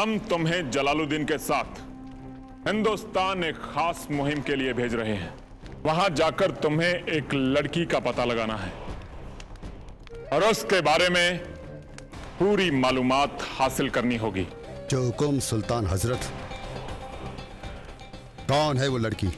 हम तुम्हें जलालुद्दीन के साथ हिंदुस्तान एक खास मुहिम के लिए भेज रहे हैं। वहां जाकर तुम्हें एक लड़की का पता लगाना है और उसके बारे में पूरी मालूमात हासिल करनी होगी। जो हुकुम सुल्तान हजरत। कौन है वो लड़की?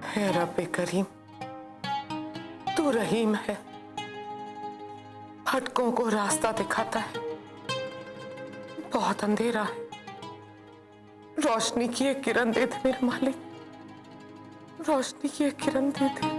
हे रब्बे करीम, तू रहीम है, भटकों को रास्ता दिखाता है। बहुत अंधेरा है, रोशनी की एक किरण दे दे मेरे मालिक, रोशनी की एक किरण दे दे।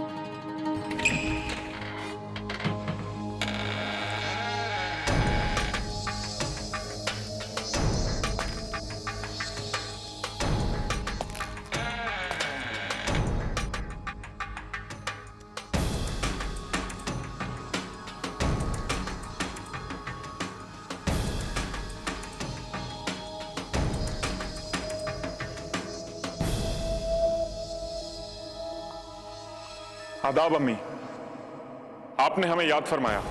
आदाब अम्मी, आपने हमें याद फरमाया।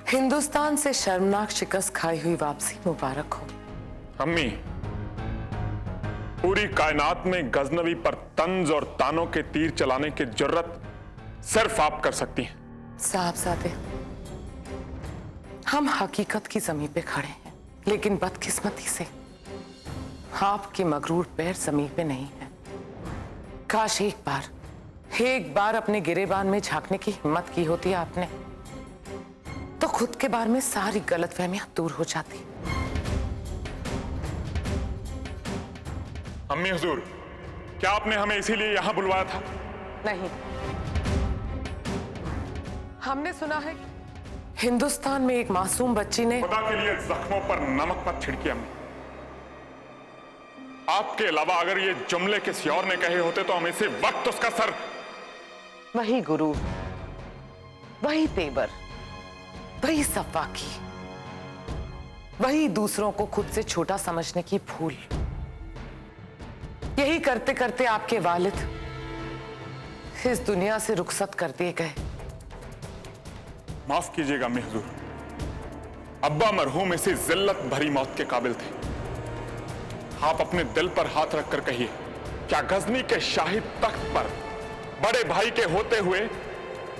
हिंदुस्तान से शर्मनाक शिकस्त खाई हुई वापसी मुबारक हो। अम्मी, पूरी कायनात में गजनवी पर तंज और तानों के तीर चलाने की जुर्रत सिर्फ आप कर सकती हैं। साहबजादे, हम हकीकत की जमीन पे खड़े हैं, लेकिन बदकिस्मती से आपके मगरूर पैर जमीन पे नहीं है। काश एक बार अपने गिरेबान में झांकने की हिम्मत की होती आपने, तो खुद के बारे में सारी गलतफहमियां दूर हो जाती। अम्मी हुजूर, क्या आपने हमें इसीलिए यहां बुलवाया था? नहीं, हमने सुना है हिंदुस्तान में एक मासूम बच्ची ने। खुदा के लिए जख्मों पर नमक मत छिड़किए अम्मी। आपके अलावा अगर ये जुमले किसी और ने कहे होते तो हम इसी वक्त उसका सर। वही गुरु, वही तेवर, वही सफाकी, वही दूसरों को खुद से छोटा समझने की भूल। यही करते करते आपके वालिद इस दुनिया से रुखसत कर दिए गए। माफ कीजिएगा अम्मी हुजूर, अब्बा मरहूम इसी जिल्लत भरी मौत के काबिल थे। आप अपने दिल पर हाथ रखकर कहिए, क्या गजनी के शाही तख्त पर बड़े भाई के होते हुए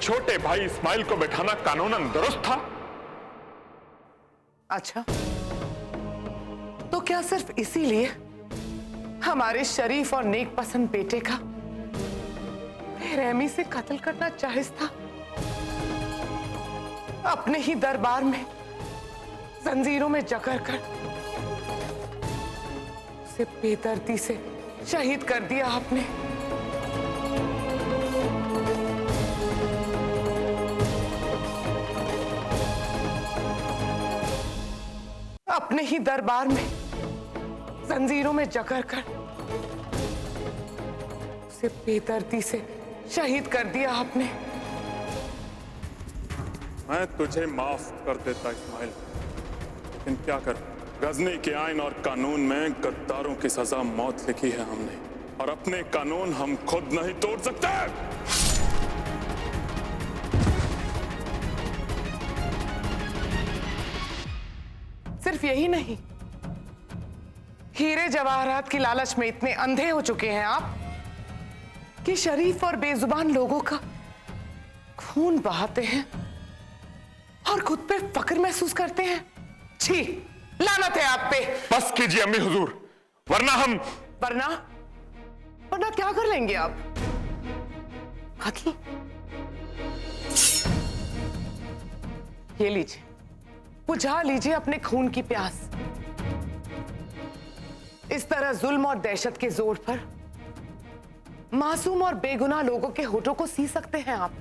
छोटे भाई इस्माइल को बैठाना कानूनन दुरुस्त था? अच्छा, तो क्या सिर्फ इसीलिए हमारे शरीफ और नेक पसंद बेटे का बेरहमी से कत्ल करना जायज था? अपने ही दरबार में जंजीरों में जकड़ कर उसे बेदर्दी से शहीद कर दिया आपने। अपने ही दरबार में जंजीरों में जकड़ कर उसे बेदर्दी से शहीद कर दिया आपने। मैं तुझे माफ कर देता इस्माइल, लेकिन क्या कर, गजनी के आइन और कानून में गद्दारों की सजा मौत लिखी है हमने, और अपने कानून हम खुद नहीं तोड़ सकते। सिर्फ यही नहीं, हीरे जवाहरात की लालच में इतने अंधे हो चुके हैं आप कि शरीफ और बेजुबान लोगों का खून बहाते हैं और खुद पे फक्र महसूस करते हैं। छी, लानत है आप पे। बस कीजिए अम्मी हुजूर, वरना वरना क्या कर लेंगे आप? कत्ल? ये लीजिए, बुझा लीजिए अपने खून की प्यास। इस तरह जुल्म और दहशत के जोर पर मासूम और बेगुनाह लोगों के होठों को सी सकते हैं आप,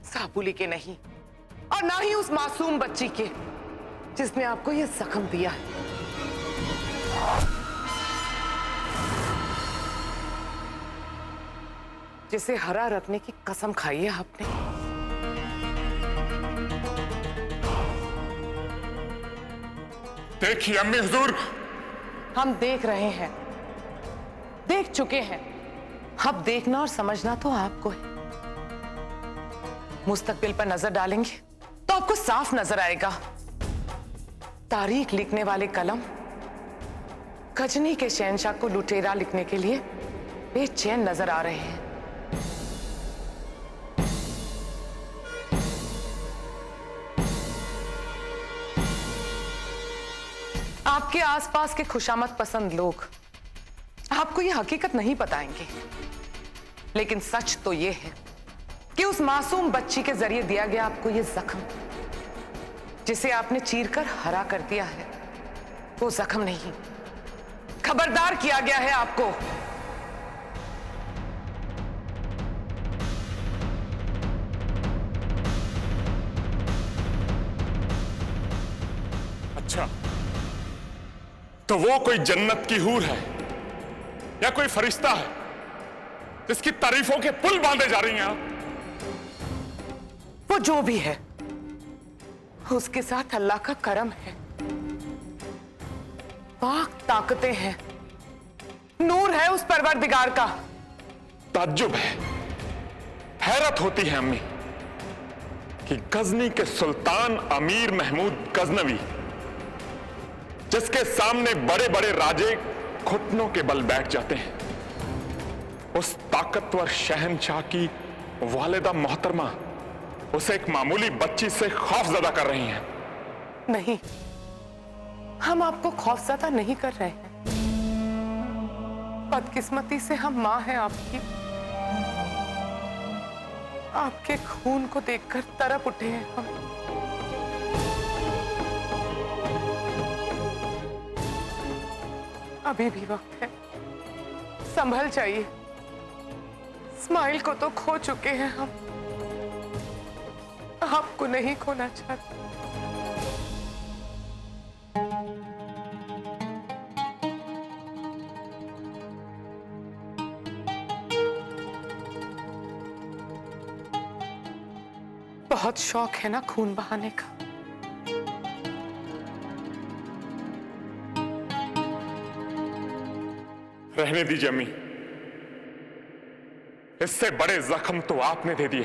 साबुली के नहीं, और ना ही उस मासूम बच्ची के जिसने आपको यह जख्म दिया है। जिसे हरा रखने की कसम खाई है आपने। देखिए अम्मी हुजूर, हम देख रहे हैं, देख चुके हैं। अब देखना और समझना तो आपको है। मुस्तकबिल पर नजर डालेंगे तो आपको साफ नजर आएगा। तारीख लिखने वाले कलम गजनी के शहंशाह को लुटेरा लिखने के लिए बेचैन नजर आ रहे हैं। आपके आसपास के खुशामद पसंद लोग आपको यह हकीकत नहीं बताएंगे, लेकिन सच तो यह है कि उस मासूम बच्ची के जरिए दिया गया आपको यह जख्म, जिसे आपने चीरकर हरा कर दिया है, वो जख्म नहीं, खबरदार किया गया है आपको। अच्छा, तो वो कोई जन्नत की हूर है या कोई फरिश्ता है जिसकी तारीफों के पुल बांधे जा रही हैं आप? वो जो भी है, उसके साथ अल्लाह का करम है, पाक ताकतें हैं, नूर है उस परवरदिगार का। ताज्जुब है, हैरत होती है अम्मी कि गजनी के सुल्तान अमीर महमूद गजनवी, जिसके सामने बड़े बड़े राजे घुटनों के बल बैठ जाते हैं, उस ताकतवर शहंशाह की वालिदा मोहतरमा उसे एक मामूली बच्ची से खौफजदा कर रही हैं। नहीं, हम आपको खौफजदा नहीं कर रहे हैं। बदकिस्मती से हम मां हैं आपकी। आपके खून को देखकर तड़प उठे हैं हम। अभी भी वक्त है, संभल जाइए। इस्माइल को तो खो चुके हैं हम, आपको नहीं खोना चाहते। बहुत शौक है ना खून बहाने का। रहने दीजिए अम्मी, इससे बड़े जख्म तो आपने दे दिए।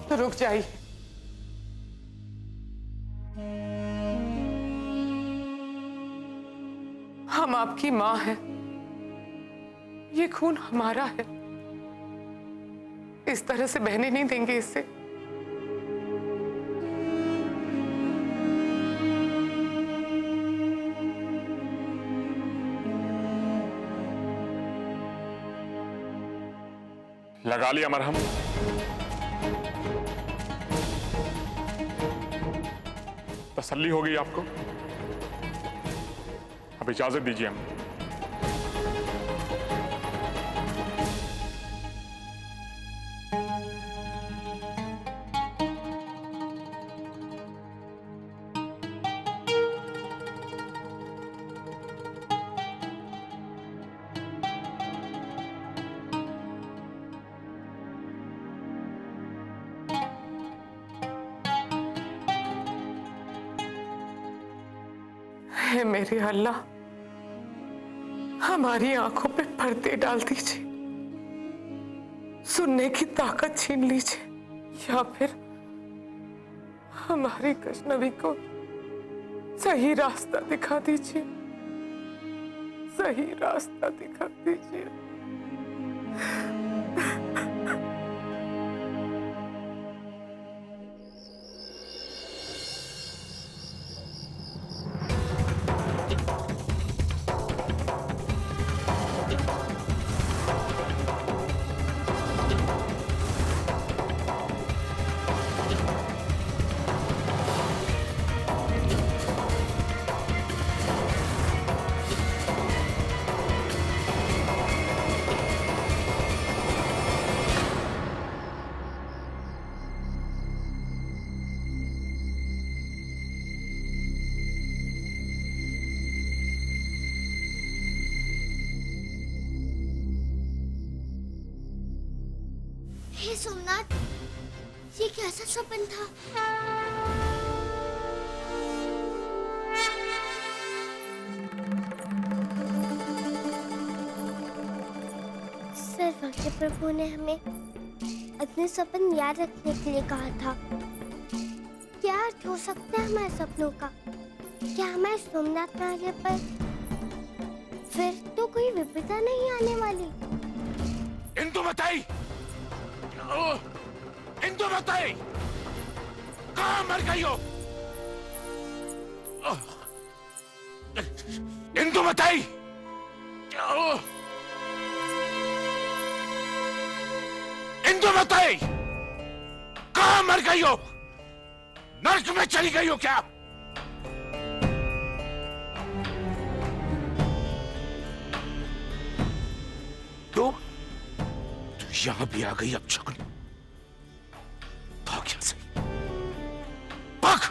तो रुक जाइए। हम आपकी मां हैं, ये खून हमारा है, इस तरह से बहने नहीं देंगे इससे। लगा लिया मरहम? तसल्ली हो गई आपको? अब इजाजत दीजिए हम। है मेरे अल्लाह, हमारी आंखों पे पर्दे डाल दीजिए, सुनने की ताकत छीन लीजिए, या फिर हमारी गजनबी को सही रास्ता दिखा दीजिए, सही रास्ता दिखा दीजिए। हे सोमनाथ, ये कैसा सपन था? सर्वज्ञ प्रभु ने हमें अपने सपन याद रखने के लिए कहा था। क्या अर्थ हो सकता है हमारे सपनों का? क्या हमारे सोमनाथ में आने पर फिर तो कोई विपदा नहीं आने वाली? इंदु बताई, इंदु बताई, कहाँ मर गई हो? इंदु बताई, इंदु बताई, कहाँ मर गई हो? नर्क में चली गई हो क्या? तो यहां भी आ गई अब शकुनी। भाग यहां से, भाग।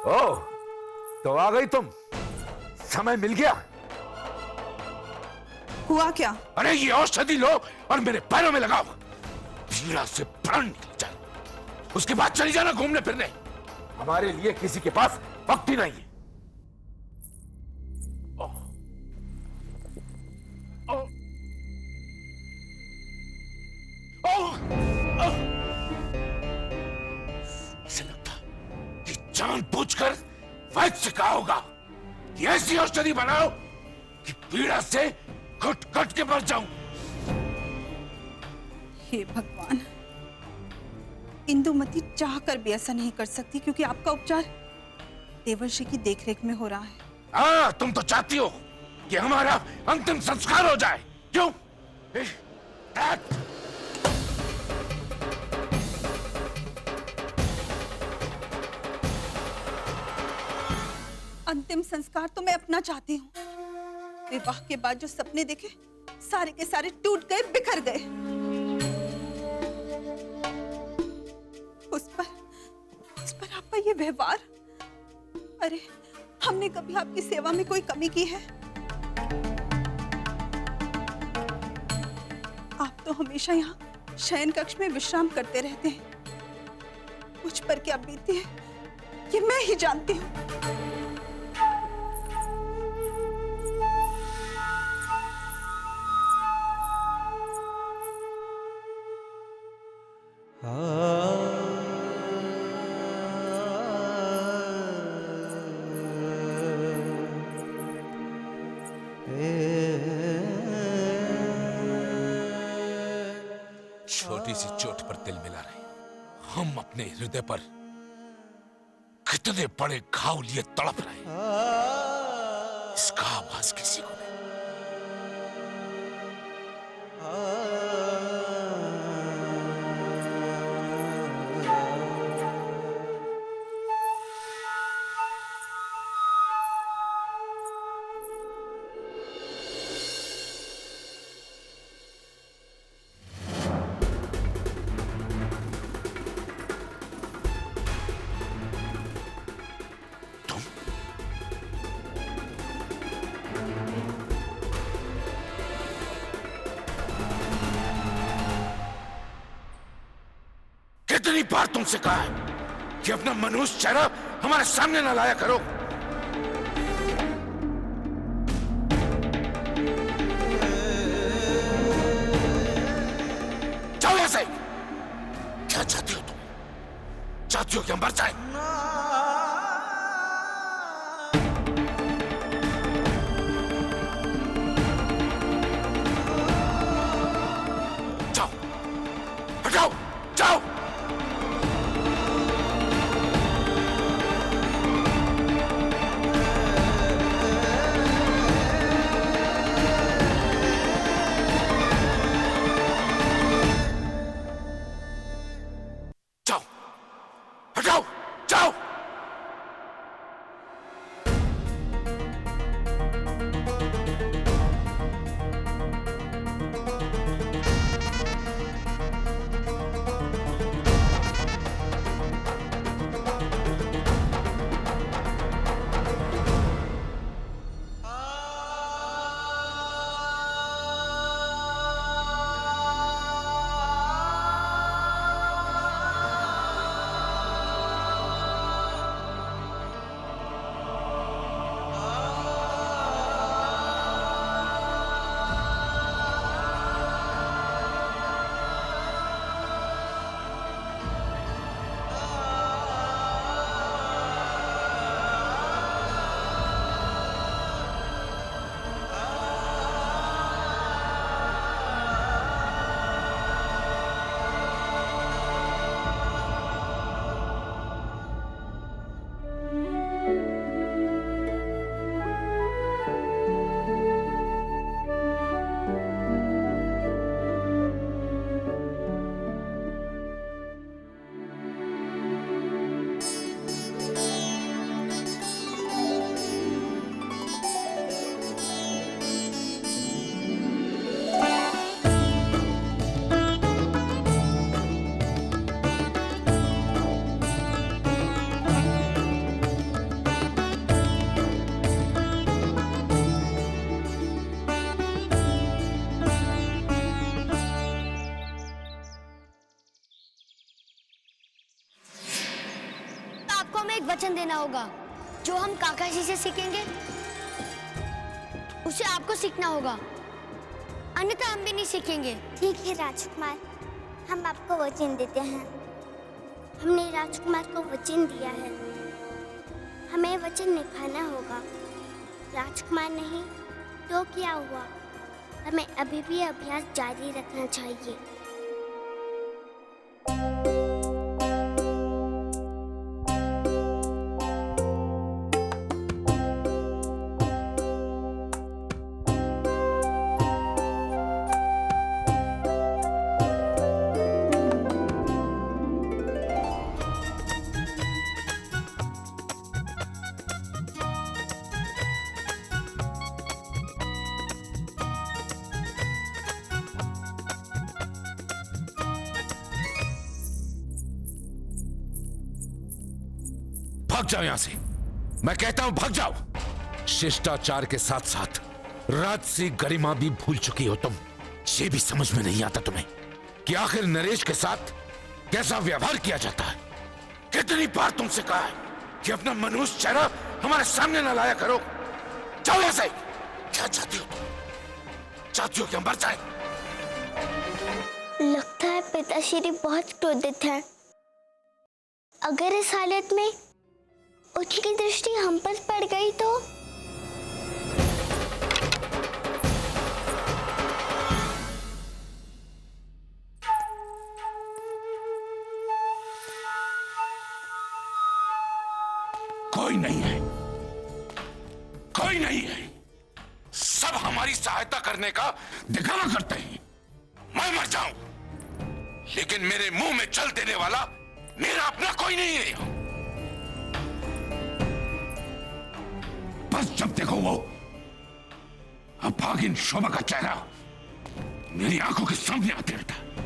ओह, तो आ गई तुम। समय मिल गया। हुआ क्या? अरे ये औषधि लो और मेरे पैरों में लगाओ, पीड़ा से प्राण निकल जाए। उसके बाद चली जाना घूमने फिरने। हमारे लिए किसी के पास वक्त ही नहीं है। ओह, ओह, ओह, ओह। मुझे लगता कि जानबूझकर वैद्य से कहा होगा कि ऐसी औषधि बनाओ कि पीड़ा से घुट घुट के मर जाऊं। हे भगवान, इंदुमती चाह कर भी ऐसा नहीं कर सकती क्योंकि आपका उपचार देवर्षि की देखरेख में हो रहा है। हाँ, तुम तो चाहती हो कि हमारा अंतिम संस्कार हो जाए, क्यों? अंतिम संस्कार तो मैं अपना चाहती हूँ। विवाह के बाद जो सपने देखे सारे के सारे टूट गए, बिखर गए। उस पर आपका ये व्यवहार। अरे, हमने कभी आपकी सेवा में कोई कमी की है? आप तो हमेशा यहाँ शयन कक्ष में विश्राम करते रहते हैं। मुझ पर क्या बीती है ये मैं ही जानती हूँ। छोटी सी चोट पर दिल मिला रहे हम अपने हृदय पर कितने बड़े घाव लिए तड़प रहे, इसका आभास किसी को नहीं। कितनी बार तुमसे कहा है कि अपना मनुष्य चेहरा हमारे सामने ना लाया करो। जाओ यहां से। क्या चाहती हो तुम? चाहती हो कि हम मर जाए? जाओ, हटाओ, जाओ। हटाओ, जाओ। आपको हमें एक वचन देना होगा। जो हम काका जी से सीखेंगे उसे आपको सीखना होगा, अन्यथा हम भी नहीं सीखेंगे। ठीक है राजकुमार, हम आपको वचन देते हैं। हमने राजकुमार को वचन दिया है, हमें वचन निभाना होगा। राजकुमार नहीं तो क्या हुआ, हमें अभी भी अभ्यास जारी रखना चाहिए। भाग जाओ यहां से, मैं कहता हूं भाग जाओ। शिष्टाचार के साथ साथ राजसी गरिमा भी भूल चुकी हो तुम। ये भी समझ में नहीं आता तुम्हें कि आखिर नरेश के साथ कैसा व्यवहार किया जाता है। कितनी बार तुमसे कहा है कि अपना मनुष्य चेहरा हमारे सामने ना लाया करो। जाओ यहां से। क्या चाहती हो तुम? चाहती हो कि हम मर जाए? लगता है पिताश्री बहुत क्रोधित हैं। अगर इस हालत में उनकी दृष्टि हम पर पड़ गई तो? कोई नहीं है, कोई नहीं है। सब हमारी सहायता करने का दिखावा करते हैं। मैं मर जाऊं लेकिन मेरे मुंह में जल देने वाला मेरा अपना कोई नहीं है। बस जब देखो वो अभागिन शोभा का चेहरा मेरी आंखों के सामने आते रहता है।